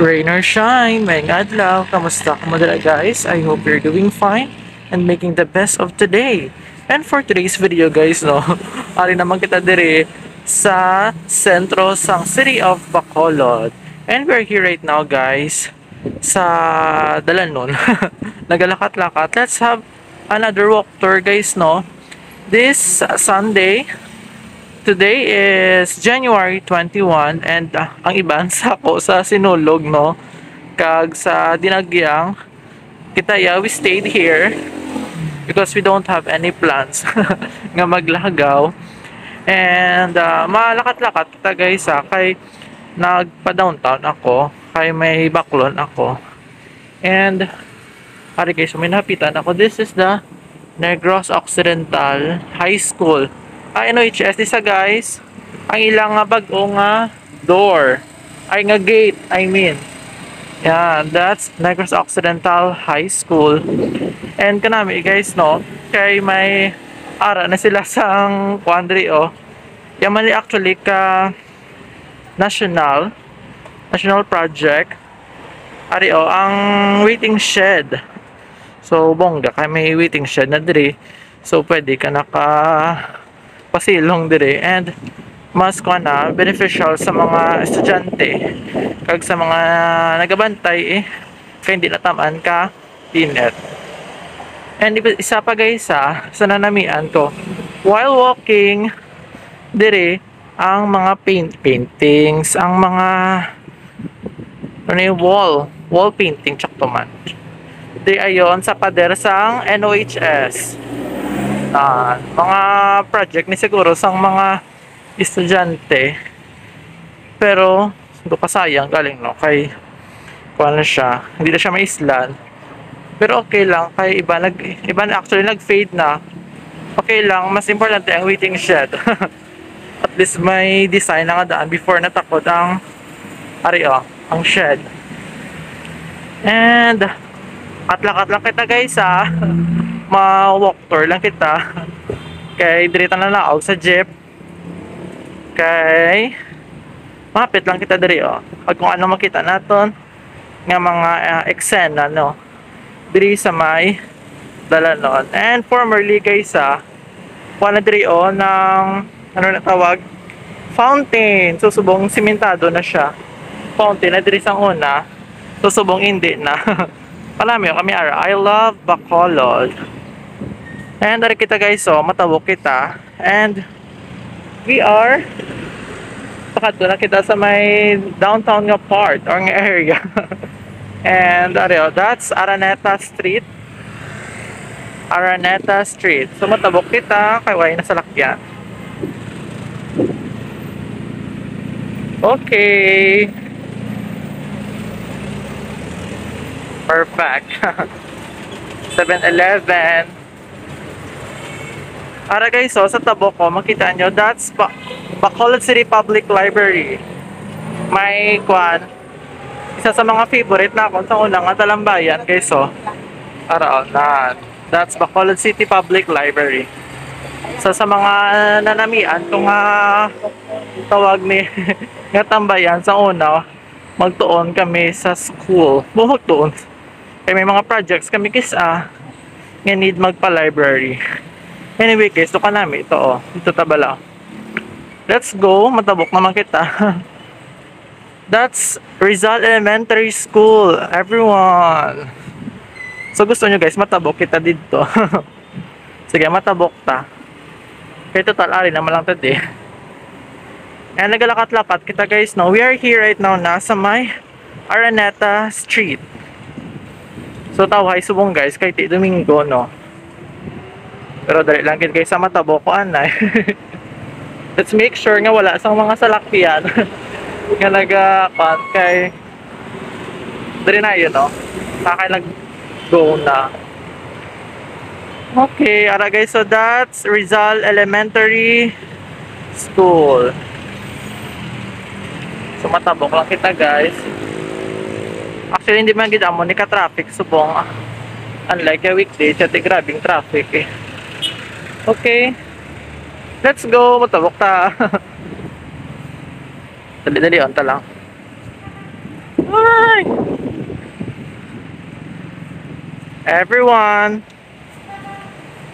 Rain or shine, may adlaw, kamusta ka madala guys? I hope you're doing fine and making the best of today. And for today's video guys, no, ari naman kita dire sa sentro sang city of Bacolod. And we're here right now guys sa Dalanon. Nagalakat-lakat. Let's have another walk tour guys, no. This Sunday, today is January 21 and ang iban sa ko sa Sinulog no kag sa Dinagyang Kitaya we stayed here because we don't have any plans nga maglagaw and malakat-lakat kita guys kay nagpa-downtown ako kay may baklon ako and ari guys may napitan ako. This is the Negros Occidental High School. NOHS isa guys ang ilang nga bag-o nga door ay nga gate I mean yeah, that's Negros Occidental High School and kanami guys no kay may ara na sila sang quandary yaman actually ka national project ari ang waiting shed so bongga kay may waiting shed na diri so pwede ka naka pasilong dire and mas na beneficial sa mga estudyante kag sa mga nagabantay kay hindi natamaan ka tinet. And isa pa guys sa nanamian ko while walking dire ang mga paintings ang mga ano yung wall painting tsakto man di ayon sa pader sang NOHS mga project ni siguro sang mga estudyante pero do kasayang galing no kay kuan na siya hindi na siya maislan pero okay lang kay iba na actually nag fade na okay lang mas importante ang waiting shed at least may design na nga daan before natakod ang ari ang shed and at lang kita guys ma-walk tour lang kita kay dirita na laog sa jeep kay mapit lang kita diri at kung ano makita naton nga mga eksena no diri sa may Dalanon and formerly guys kuha na diri ng ano na tawag fountain susubong simentado na siya fountain na diri sang una susubong hindi na palami kami I love Bacolod. And dari kita guys matabok kita and we are pakadto na kita sa may downtown nga part or nga area and that's Araneta Street so matabok kita kay way na salakyan. Okay, perfect. 7-Eleven. Ara guys, sa tabok ko, makita nyo, that's Bacolod City Public Library. May kwan, isa sa mga favorite na akong sa unang nga talambayan guys, ara that's Bacolod City Public Library. Sa mga nanamian, kung tawag ni nga tambayan sa una, magtuon kami sa school. Buhok tuon. Kaya may mga projects kami nga need magpa-library. Anyway guys, ito ka namin ito dito tabala. Let's go, matabok naman kita. That's Rizal Elementary School, everyone. So gusto nyo guys, matabok kita dito. Sige, matabok ta. Kaya total ari naman lang tadi. And nagalakat-lakat kita guys, no? We are here right now sa may Araneta Street. So tawhay subong guys, kay Ti Domingo, no? Pero dali lang guys sa matabok ko anay. Let's make sure nga wala sang mga salakyan nga nag-pan kay dali na yun, no? Sakay nag-go na. Okay, ara guys, so that's Rizal Elementary School. So matabok lang kita guys. Actually hindi man gid amo ni ka traffic subong unlike a weekday sa grabing traffic Okay, let's go, matabok ta. Dali-dali on ta lang. Ay, Everyone,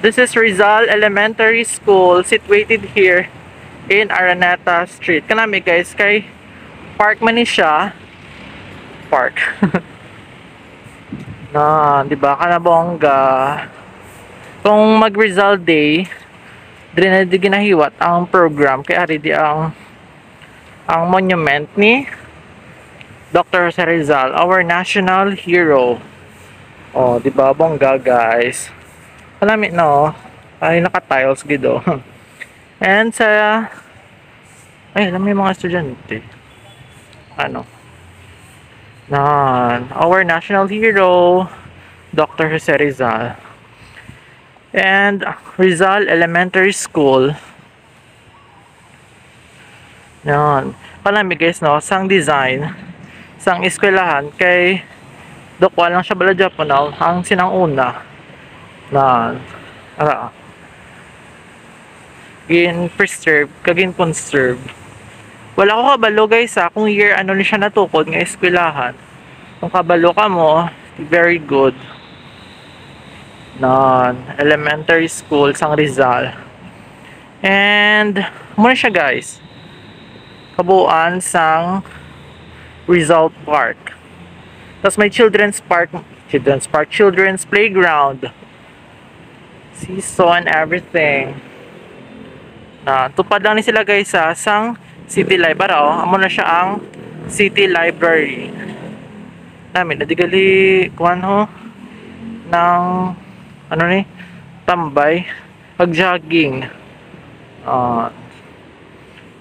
this is Rizal Elementary School situated here in Araneta Street. Kanami guys, kay park man ni siya. Park. Na, di ba? Kanabongga. Kung mag-Rizal Day, dili na di ginahiwat ang program kay ari di ang monument ni Dr. Jose Rizal, our national hero. Oh, di ba bongga guys? Kalami no. Ay naka-tiles gido. And sa ay, alam mo yung mga estudyante. Ano? Nan, our national hero, Dr. Jose Rizal. And Rizal Elementary School. Yan. Kalami guys no, sang design, sang eskwelahan kay dokwa lang siya bala Japonaw ang sinanguna na gin preserve kagin conserve. Wala ko kabalo guys kung year ano ni siya natukod nga eskwelahan. Kung kabalo ka mo, very good. Non elementary school sang Rizal. And muna siya guys. Kabuuan sang Rizal Park. Tapos may children's playground, seesaw and everything. Na tupad lang ni sila guys sang city library. Amo na siya ang city library. Namin nadigali kuan ho ng ano ni tambay pag jogging.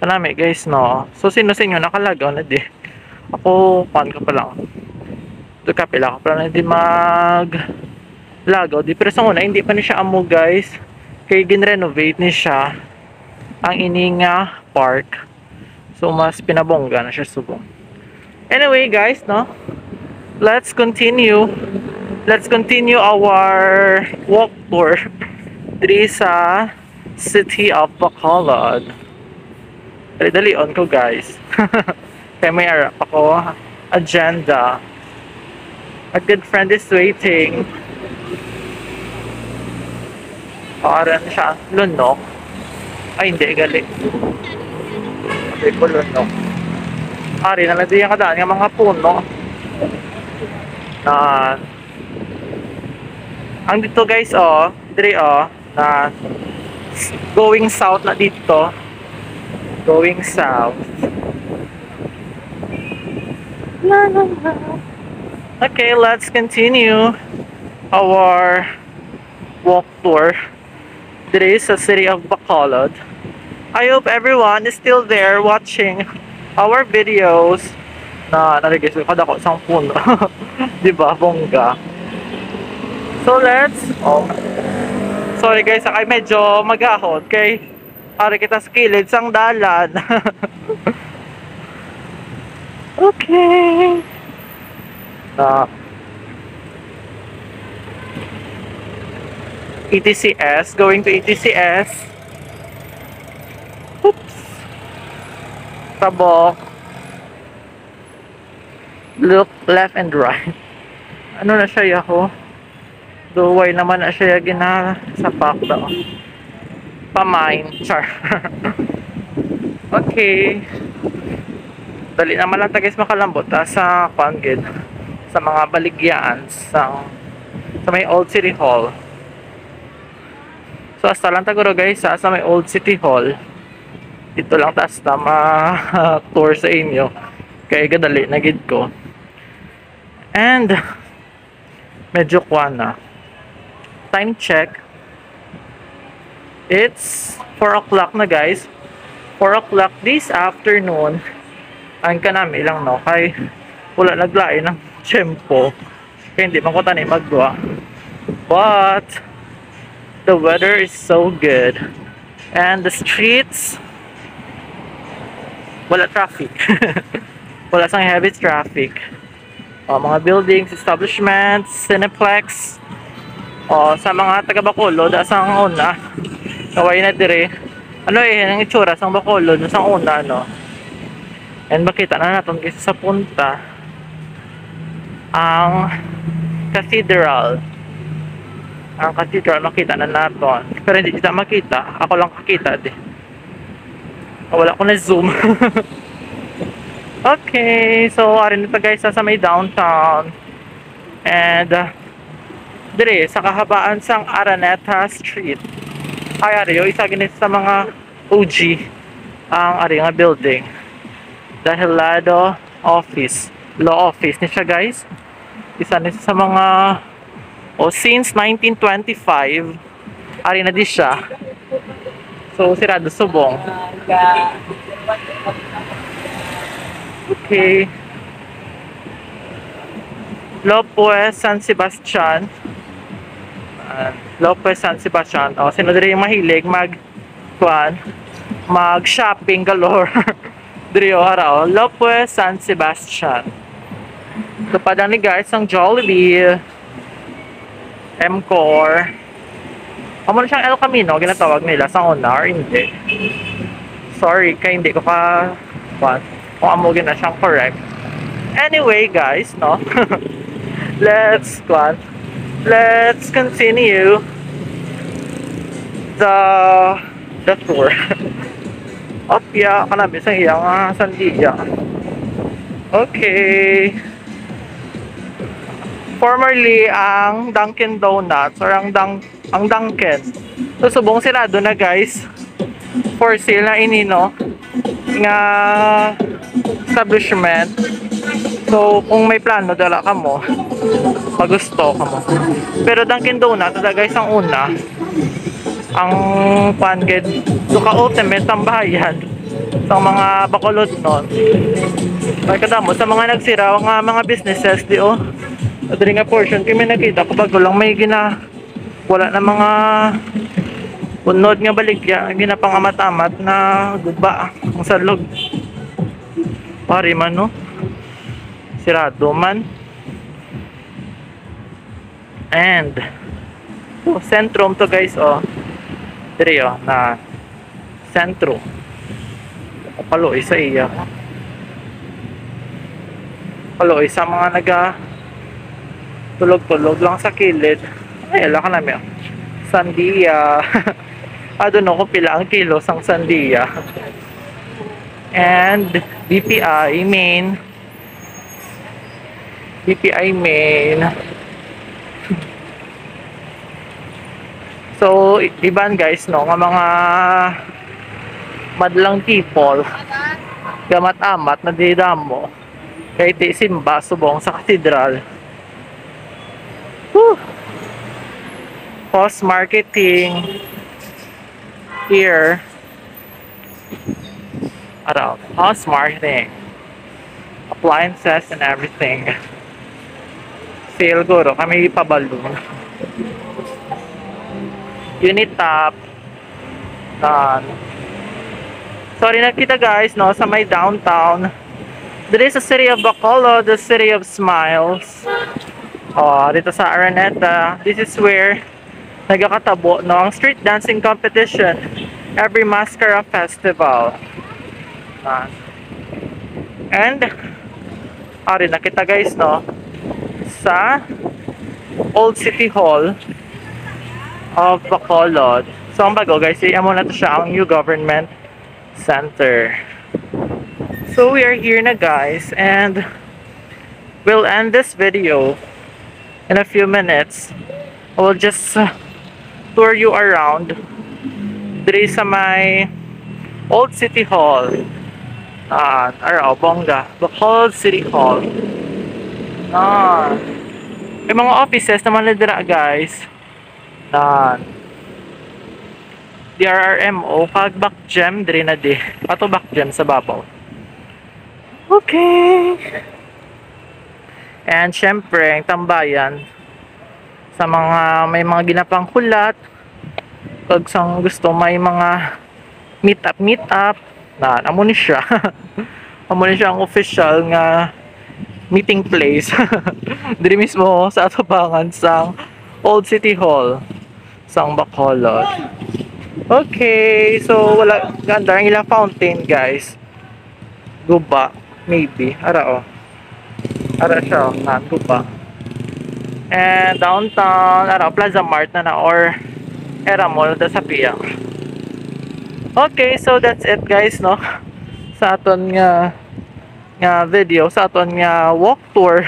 Kanami guys no. So sino sa inyo nakalagaw na di? Ako pan ka pa lang. Kapila ka pala na hindi lagaw di, pero sa una hindi pa ni siya amo guys kay gin-renovate ni siya ang ininga park, so mas pinabongga na siya subong. Anyway guys no, let's continue our walk tour diri sa city of Bacolod. Dali on ko guys. Kaya may arap ako agenda. A good friend is waiting. Parang siya lunok. Ay hindi, gali. Hindi ko lunok. Ari na lang yung kadaan ng mga puno. Ang dito guys dire na going south na dito. Going south. La la la. Okay, let's continue our walk tour. This is the city of Bacolod. I hope everyone is still there watching our videos. Narigis ko kada ko sang puno. Di ba, bongga? So let's sorry guys, akay medyo magahod kay ari kita sa kilid sang dalan. Okay. ETCS, going to ETCS. Oops. Tabok. Look left and right. Ano na siya yaho? Duway naman na siya ginasapak daw. Pamain. Char. Okay. Dali naman lang guys makalambot sa Pangid. Sa mga baligyan sa may Old City Hall. So hasta lang taguro guys sa may Old City Hall. Dito lang tas tama tour sa inyo. Kaya gadali na gid ko. And medyo kuana. Time check. It's 4 o'clock na guys. 4 o'clock this afternoon. Ang kanami lang no kay wala naglain ng tiyempo kaya hindi man ko tani magwa, but the weather is so good and the streets wala traffic. Wala sang heavy traffic. Mga buildings, establishments, cineplex sa mga taga Bacolod asang una kaway na dire ano ang itsura sang Bacolod sang una no. And makita na natin kasi sa punta ang cathedral Ang cathedral makita na naton. Pero hindi kita makita. Ako lang kakita di. Wala ko na zoom. Okay, so arin ito guys sa may downtown. And dire sa kahabaan sang Araneta Street. Ay ari isa gini sa mga OG ang ari nga building. Dahil lado office, law office ni siya guys. Isa ni sa mga since 1925 ari na di siya. So sirado subong. Okay. Lopez San Sebastian. Lopez San Sebastian. Sino diri yung mahilig mag-shopping galore. Diri araw. Lopez San Sebastian. Tupadan ni guys ang Jollibee. M-Core. Amo na siyang El Camino, ginatawag nila sa una or hindi. Sorry, kaya hindi ko pa kung amo na siyang correct. Anyway, guys, no? let's continue the tour. Opya, kanami sa iyang sandiya. Okay. Formerly ang Dunkin Donuts or ang Dunkin. So subong sirado na guys. For sale na inino nga establishment. So kung may plano dala ka mo, magusto ka mo. Pero Dunkin Donuts na guys ang una. Ang panged duka ultimate ang bahayan sa mga bakulod nun. Ay kadamo sa mga nagsira nga mga businesses di oh. Diri nga portion kami nakita ko bago lang may wala na mga unod nga baligya ginapangamat-amat na guba ang salog pari man no sirado man. And sentrum to guys diri na sentro paloy sa iya paloy sa mga tulog-tulog lang sa kilid. Ay, ala ka namin. Sandia. I don't know kung pila ang kilos ang sandia. And BPI main. So, iban guys, no? Nga mga madlang people gamat-amat na didamo kay ti simba subong sa katedral. Post marketing here around post marketing appliances and everything sale guro kami pabalon unit top sorry nakita guys no sa may downtown. There is a city of Bacolod, the city of smiles. Dito sa Araneta, this is where nagkakatabo no ang street dancing competition every Mascara festival. And nakita guys no sa Old City Hall of Bacolod. So ang bago guys, amo na to siya ang new government center. So we are here na guys and we'll end this video in a few minutes. I will just tour you around diri sa may Old City Hall. Bongga. Bacolod City Hall. May mga offices naman na dira guys. DRRMO kag Bakgem diri na di. Ato Bakgem sa babaw. Okay. And syempre, ang tambayan sa mga may mga ginapang kulat kag sang gusto may mga meet up amo ni siya. Amo ni siya ang official nga meeting place. Diri mismo sa atubangan sang Old City Hall sang Bacolod. Okay, so wala ganda ang ilang fountain guys. Guba maybe ara siya guba. And downtown, Plaza Mart na or Era Mall da sa Pia. Okay, so that's it guys, no? Sa aton nga video, sa aton nga walk tour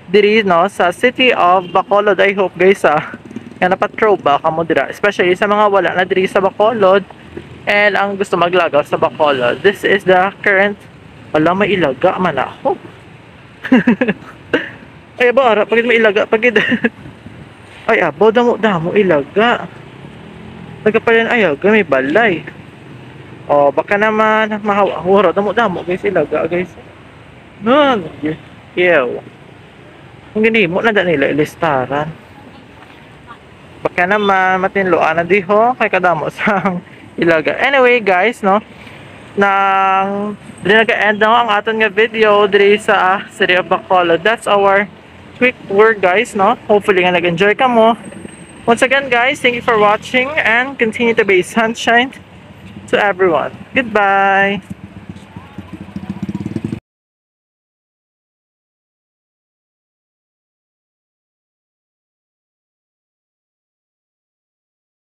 diri, no, sa city of Bacolod. I hope guys nga napatroba ka mo dira, especially sa mga wala na diri sa Bacolod and ang gusto maglagaw sa Bacolod. This is the current, wala may ilaga man ako. Ay ba ara pagid may ilaga pagid. Ay abo damo ilaga. Nagapalin ayaw may balay. Oh, baka naman mahawaro damo guys ilaga guys. Nun, ew. Kung gini mo na nila ilistaran. Baka naman matinloan na diho kay kadamo sang ilaga. Anyway guys, no, nang diri nag-end na ang aton nga video diri sa City of Bacolod. That's our quick tour guys, no. Hopefully nga nag-enjoy ka mo. Once again guys, thank you for watching and continue to be sunshine to everyone. Goodbye.